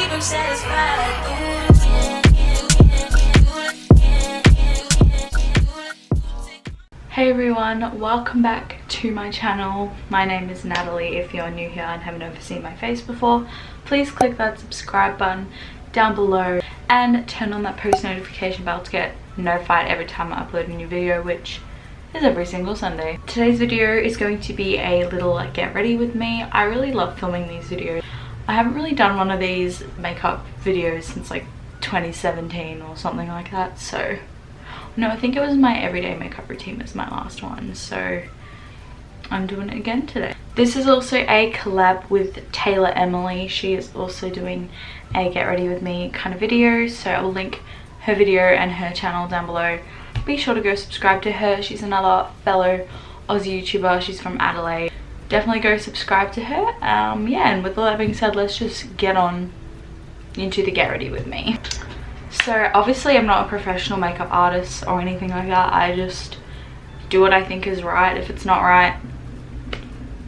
them satisfied. Hey everyone, welcome back to my channel. My name is Natalie. If you're new here and haven't ever seen my face before, please click that subscribe button down below and turn on that post notification bell to get notified every time I upload a new video, which is every single Sunday. Today's video is going to be a little like get ready with me. I really love filming these videos. I haven't really done one of these makeup videos since like 2017 or something like that, so no, I think it was my everyday makeup routine was my last one, so I'm doing it again today. This is also a collab with Taylor Emily. She is also doing a get ready with me kind of video, so I'll link her video and her channel down below. Be sure to go subscribe to her. She's another fellow Aussie YouTuber. She's from Adelaide. Definitely go subscribe to her. Yeah, and with all that being said, let's just get on into the get ready with me. So obviously I'm not a professional makeup artist or anything like that. I just do what I think is right. If it's not right,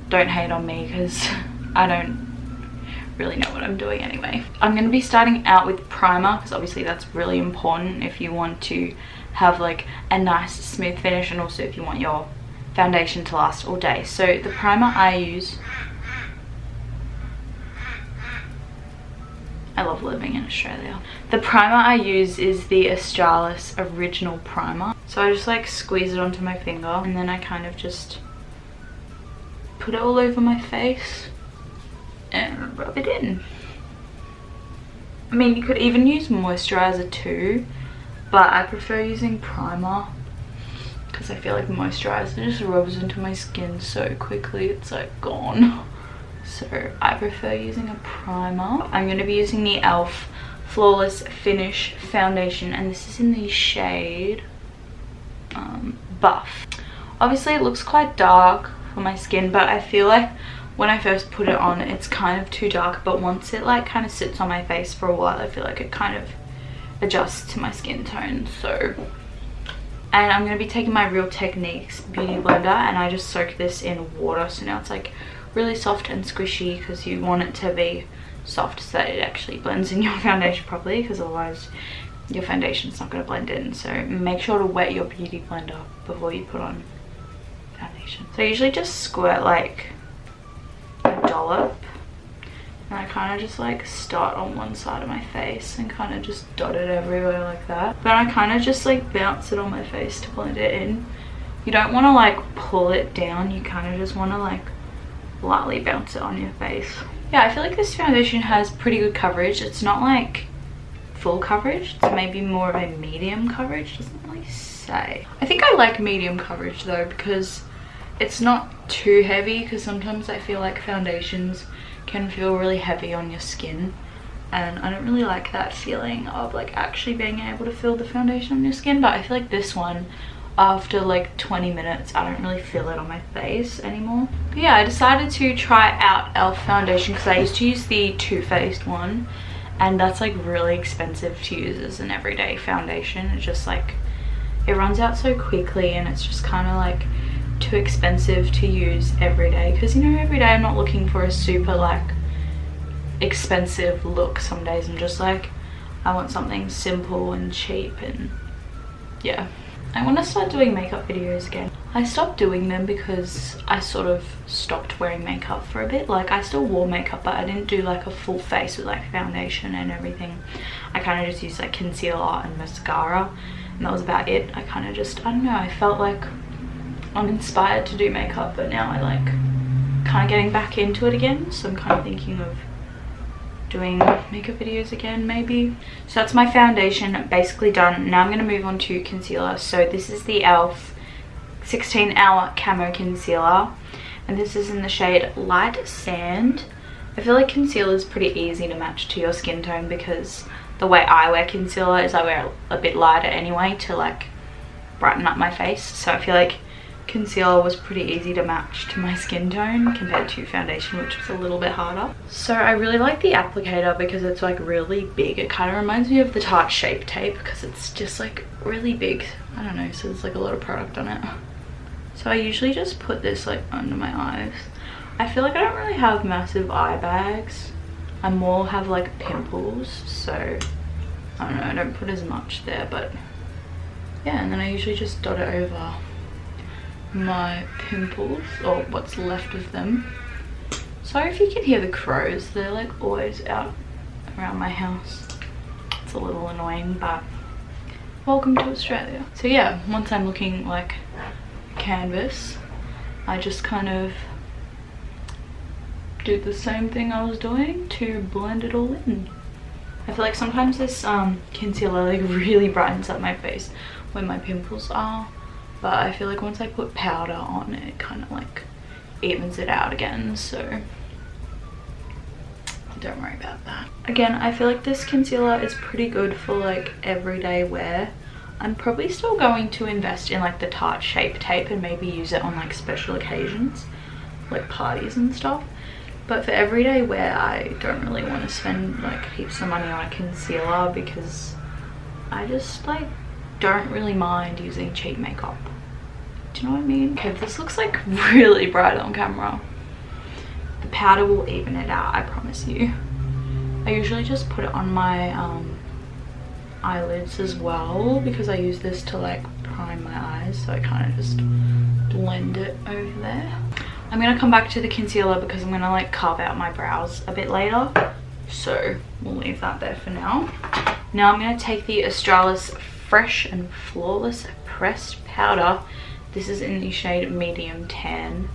don't hate on me because I don't really know what I'm doing anyway. I'm going to be starting out with primer because obviously that's really important if you want to have like a nice smooth finish, and also if you want your foundation to last all day. So the primer I use, I love living in Australia. The primer I use is the Australis Original Primer. So I just like squeeze it onto my finger and then I kind of just put it all over my face and rub it in. I mean, you could even use moisturizer too, but I prefer using primer because I feel like moisturizer just rubs into my skin so quickly, it's like gone. So I prefer using a primer. I'm going to be using the e.l.f. Flawless Finish Foundation, and this is in the shade Buff. Obviously it looks quite dark for my skin, but I feel like when I first put it on it's kind of too dark, but once it like kind of sits on my face for a while, I feel like it kind of adjusts to my skin tone. So, and I'm going to be taking my Real Techniques beauty blender and I just soak this in water, so now it's like really soft and squishy because you want it to be soft so that it actually blends in your foundation properly, because otherwise your foundation's not going to blend in. So make sure to wet your beauty blender before you put on foundation. So I usually just squirt like a dollop and I kind of just like start on one side of my face and kind of just dot it everywhere like that. But I kind of just like bounce it on my face to blend it in. You don't want to like pull it down, you kind of just want to like lightly bounce it on your face. Yeah, I feel like this foundation has pretty good coverage. It's not like full coverage, it's maybe more of a medium coverage, doesn't really say. I think I like medium coverage though because it's not too heavy, because sometimes I feel like foundations can feel really heavy on your skin and I don't really like that feeling of like actually being able to feel the foundation on your skin. But I feel like this one, after like 20 minutes I don't really feel it on my face anymore. But yeah, I decided to try out e.l.f. foundation because I used to use the Too Faced one and that's like really expensive to use as an everyday foundation. It's just like it runs out so quickly and it's just kind of like too expensive to use every day, because you know every day I'm not looking for a super like expensive look. Some days I'm just like I want something simple and cheap, and yeah. I want to start doing makeup videos again. I stopped doing them because I sort of stopped wearing makeup for a bit. Like I still wore makeup, but I didn't do like a full face with like foundation and everything. I kind of just used like concealer and mascara and that was about it. I kind of just, I don't know, I felt like I'm inspired to do makeup, but now I like kind of getting back into it again. So I'm kind of thinking of doing makeup videos again maybe. So that's my foundation basically done. Now I'm going to move on to concealer. So this is the e.l.f. 16 Hour Camo Concealer and this is in the shade Light Sand. I feel like concealer is pretty easy to match to your skin tone because the way I wear concealer is I wear it a bit lighter anyway to like brighten up my face. So I feel like concealer was pretty easy to match to my skin tone compared to foundation, which was a little bit harder. So I really like the applicator because it's like really big. It kind of reminds me of the Tarte Shape Tape because it's just like really big. I don't know, so there's like a lot of product on it. So I usually just put this like under my eyes. I feel like I don't really have massive eye bags, I more have like pimples, so I don't know, I don't put as much there, but yeah. And then I usually just dot it over my pimples, or what's left of them. Sorry if you can hear the crows, they're like always out around my house. It's a little annoying, but welcome to Australia. So yeah, once I'm looking like canvas, I just kind of do the same thing I was doing to blend it all in. I feel like sometimes this concealer like really brightens up my face where my pimples are, but I feel like once I put powder on it kind of like evens it out again, so don't worry about that. Again, I feel like this concealer is pretty good for like everyday wear. I'm probably still going to invest in like the Tarte Shape Tape and maybe use it on like special occasions, like parties and stuff. But for everyday wear, I don't really want to spend like heaps of money on a concealer because I just like don't really mind using cheap makeup. Do you know what I mean? Okay, this looks like really bright on camera. The powder will even it out, I promise you. I usually just put it on my eyelids as well because I use this to like prime my eyes, so I kind of just blend it over there. I'm gonna come back to the concealer because I'm gonna like carve out my brows a bit later, so we'll leave that there for now. Now I'm gonna take the Australis Fresh and Flawless Pressed Powder. This is in the shade Medium Tan,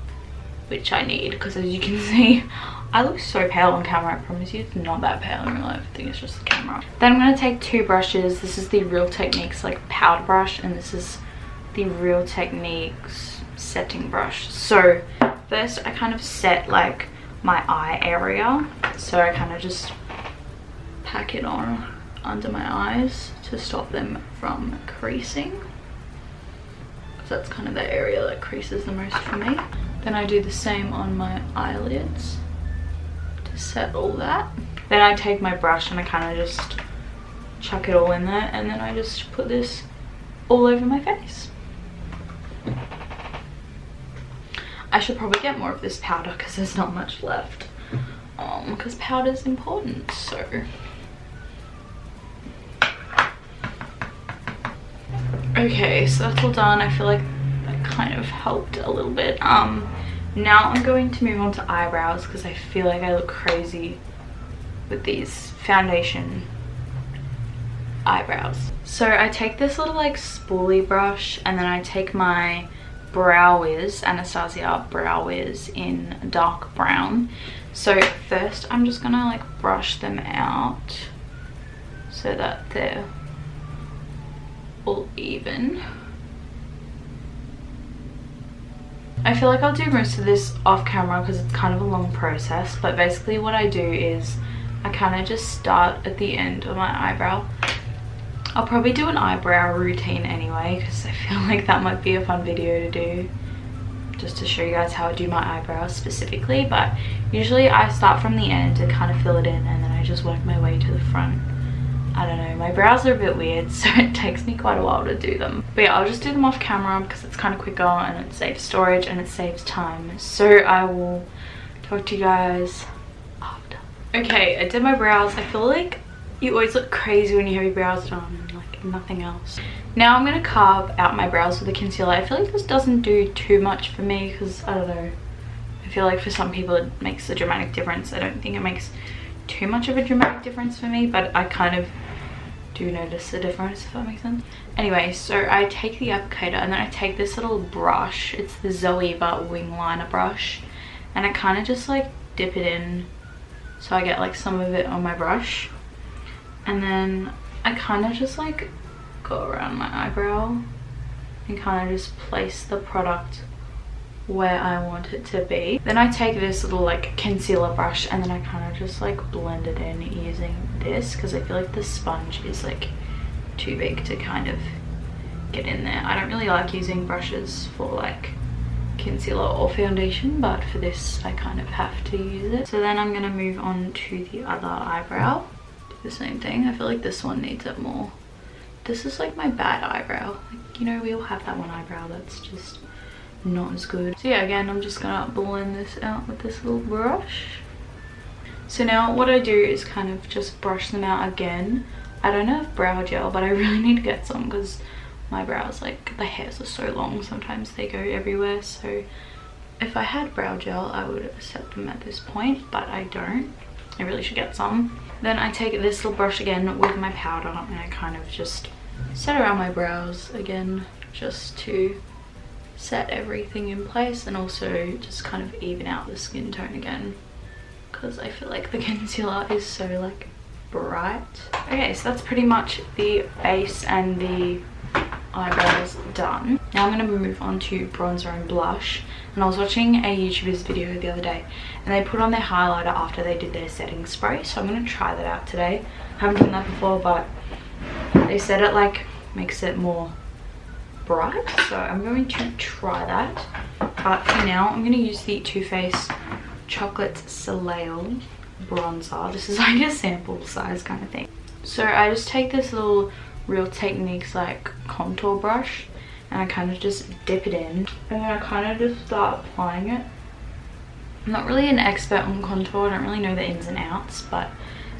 which I need because as you can see I look so pale on camera. I promise you it's not that pale in real life. I think it's just the camera. Then I'm going to take two brushes. This is the Real Techniques like powder brush, and this is the Real Techniques setting brush. So first I kind of set like my eye area, so I kind of just pack it on under my eyes to stop them from creasing, because that's kind of the area that creases the most for me. Then I do the same on my eyelids to set all that. Then I take my brush and I kind of just chuck it all in there, and then I just put this all over my face. I should probably get more of this powder because there's not much left, because powder's important. So okay, so that's all done. I feel like that kind of helped a little bit. Now I'm going to move on to eyebrows because I feel like I look crazy with these foundation eyebrows. So I take this little like spoolie brush, and then I take my Brow Wiz, Anastasia Brow Wiz in dark brown. So first I'm just gonna like brush them out so that they're all even. I feel like I'll do most of this off camera because it's kind of a long process, but basically what I do is I kind of just start at the end of my eyebrow. I'll probably do an eyebrow routine anyway because I feel like that might be a fun video to do, just to show you guys how I do my eyebrows specifically. But usually I start from the end to kind of fill it in, and then I just work my way to the front. I don't know, my brows are a bit weird, so it takes me quite a while to do them. But yeah, I'll just do them off camera because it's kind of quicker and it saves storage and it saves time. So I will talk to you guys after. Okay, I did my brows. I feel like you always look crazy when you have your brows done, like nothing else. Now I'm going to carve out my brows with a concealer. I feel like this doesn't do too much for me because, I don't know, I feel like for some people it makes a dramatic difference. I don't think it makes too much of a dramatic difference for me, but I kind of do notice the difference, if that makes sense. Anyway, so I take the applicator and then I take this little brush. It's the Zoeva wing liner brush, and I kind of just like dip it in so I get like some of it on my brush, and then I kind of just like go around my eyebrow and kind of just place the product where I want it to be. Then I take this little like concealer brush and then I kind of just like blend it in using this because I feel like the sponge is like too big to kind of get in there. I don't really like using brushes for like concealer or foundation, but for this I kind of have to use it. So then I'm gonna move on to the other eyebrow. Do the same thing. I feel like this one needs it more. This is like my bad eyebrow. Like, you know, we all have that one eyebrow that's just not as good. So yeah, again, I'm just gonna blend this out with this little brush. So now what I do is kind of just brush them out again. I don't have brow gel, but I really need to get some because my brows, like the hairs are so long, sometimes they go everywhere. So if I had brow gel, I would set them at this point, but I don't. I really should get some. Then I take this little brush again with my powder and I kind of just set around my brows again, just to set everything in place and also just kind of even out the skin tone again, because I feel like the concealer is so like bright. Okay, so that's pretty much the base and the eyebrows done. Now I'm going to move on to bronzer and blush. And I was watching a YouTuber's video the other day and they put on their highlighter after they did their setting spray, so I'm going to try that out today. I haven't done that before, but they said it like makes it more bright, so I'm going to try that. But for now I'm going to use the Too Faced Chocolate Soleil bronzer. This is like a sample size kind of thing. So I just take this little Real Techniques like contour brush and I kind of just dip it in and then I kind of just start applying it. I'm not really an expert on contour, I don't really know the ins and outs, but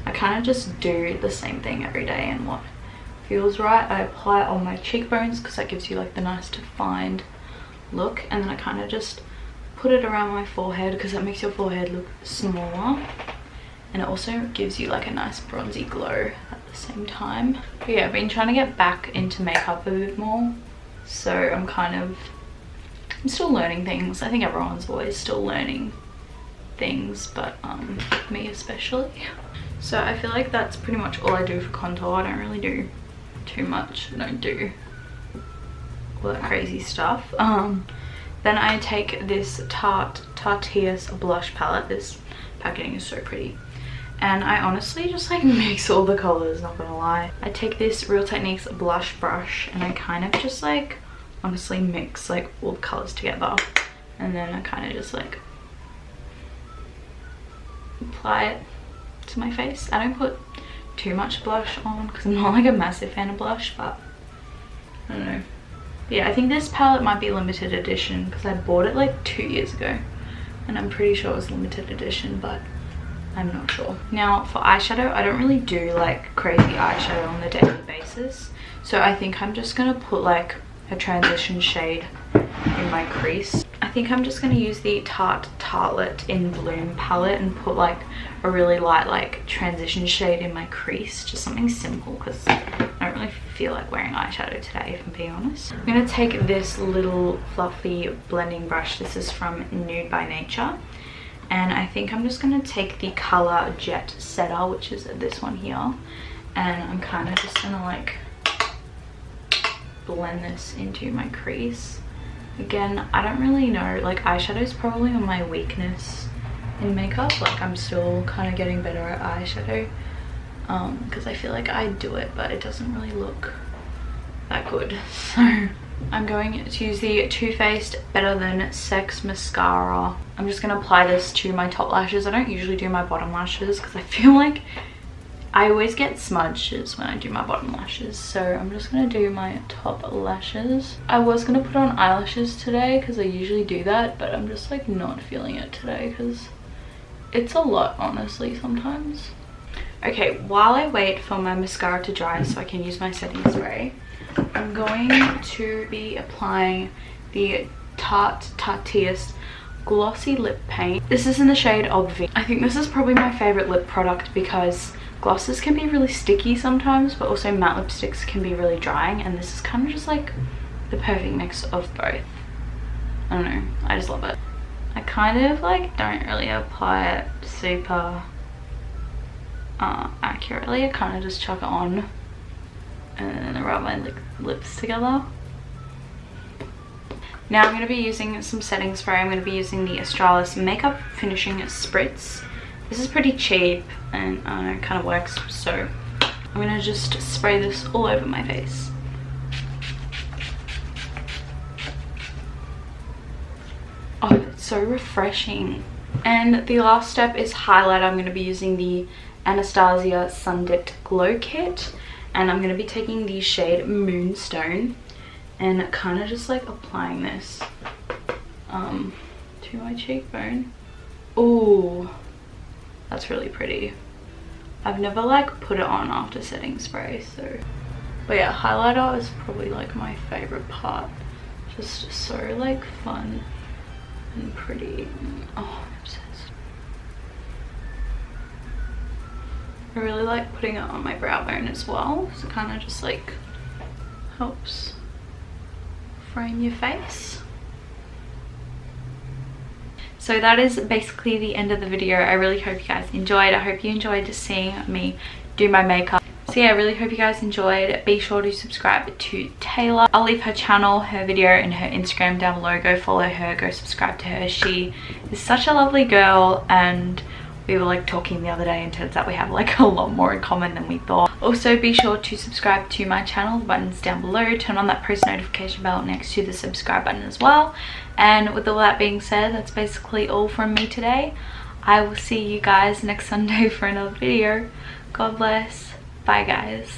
I kind of just do the same thing every day, and what feels right I apply it on my cheekbones because that gives you like the nice defined look, and then I kind of just put it around my forehead because that makes your forehead look smaller, and it also gives you like a nice bronzy glow at the same time. But yeah, I've been trying to get back into makeup a bit more, so I'm still learning things. I think everyone's always still learning things, but me especially. So I feel like that's pretty much all I do for contour. I don't really do too much. I don't do all that crazy stuff. Then I take this Tarteus blush palette. This packaging is so pretty. And I honestly just like mix all the colors, not gonna lie. I take this Real Techniques blush brush and I kind of just like honestly mix like all the colors together. And then I kind of just like apply it to my face. I don't put too much blush on because I'm not like a massive fan of blush, but I don't know. Yeah, I think this palette might be limited edition because I bought it like 2 years ago and I'm pretty sure it was limited edition, but I'm not sure. Now for eyeshadow, I don't really do like crazy eyeshadow on a daily basis, so I think I'm just gonna put like a transition shade in my crease. I think I'm just gonna use the Tartelette in Bloom palette and put like a really light like transition shade in my crease, just something simple because I don't really feel like wearing eyeshadow today, if I'm being honest. I'm gonna take this little fluffy blending brush. This is from Nude by Nature, and I think I'm just gonna take the color Jet Setter, which is this one here, and I'm kind of just gonna like blend this into my crease. Again, I don't really know, like eyeshadow is probably my weakness in makeup. Like I'm still kind of getting better at eyeshadow because I feel like I do it but it doesn't really look that good. So I'm going to use the Too Faced Better Than Sex mascara. I'm just going to apply this to my top lashes. I don't usually do my bottom lashes because I feel like I always get smudges when I do my bottom lashes, so I'm just going to do my top lashes. I was going to put on eyelashes today because I usually do that, but I'm just like not feeling it today because it's a lot honestly sometimes. Okay, while I wait for my mascara to dry so I can use my setting spray, I'm going to be applying the Tarteus Glossy Lip Paint. This is in the shade Obvi. I think this is probably my favorite lip product because glosses can be really sticky sometimes, but also matte lipsticks can be really drying, and this is kind of just like the perfect mix of both. I don't know, I just love it. I kind of like don't really apply it super accurately. I kind of just chuck it on and then rub my lips together. Now I'm going to be using some setting spray. I'm going to be using the Australis Makeup Finishing Spritz. This is pretty cheap and it kind of works, so I'm going to just spray this all over my face. Oh, it's so refreshing. And the last step is highlight. I'm going to be using the Anastasia Sun Dipped Glow Kit, and I'm going to be taking the shade Moonstone and kind of just like applying this to my cheekbone. Ooh, That's really pretty. I've never like put it on after setting spray, so. But yeah, highlighter is probably like my favorite part. Just so like fun and pretty. Oh, I'm obsessed. I really like putting it on my brow bone as well, so it kind of just like helps frame your face. So that is basically the end of the video. I really hope you guys enjoyed. I hope you enjoyed seeing me do my makeup. So yeah, I really hope you guys enjoyed. Be sure to subscribe to Taylor. I'll leave her channel, her video, and her Instagram down below. Go follow her, go subscribe to her. She is such a lovely girl, and we were like talking the other day and turns out we have like a lot more in common than we thought. Also be sure to subscribe to my channel. The button's down below. Turn on that post notification bell next to the subscribe button as well. And with all that being said, that's basically all from me today. I will see you guys next Sunday for another video. God bless. Bye guys.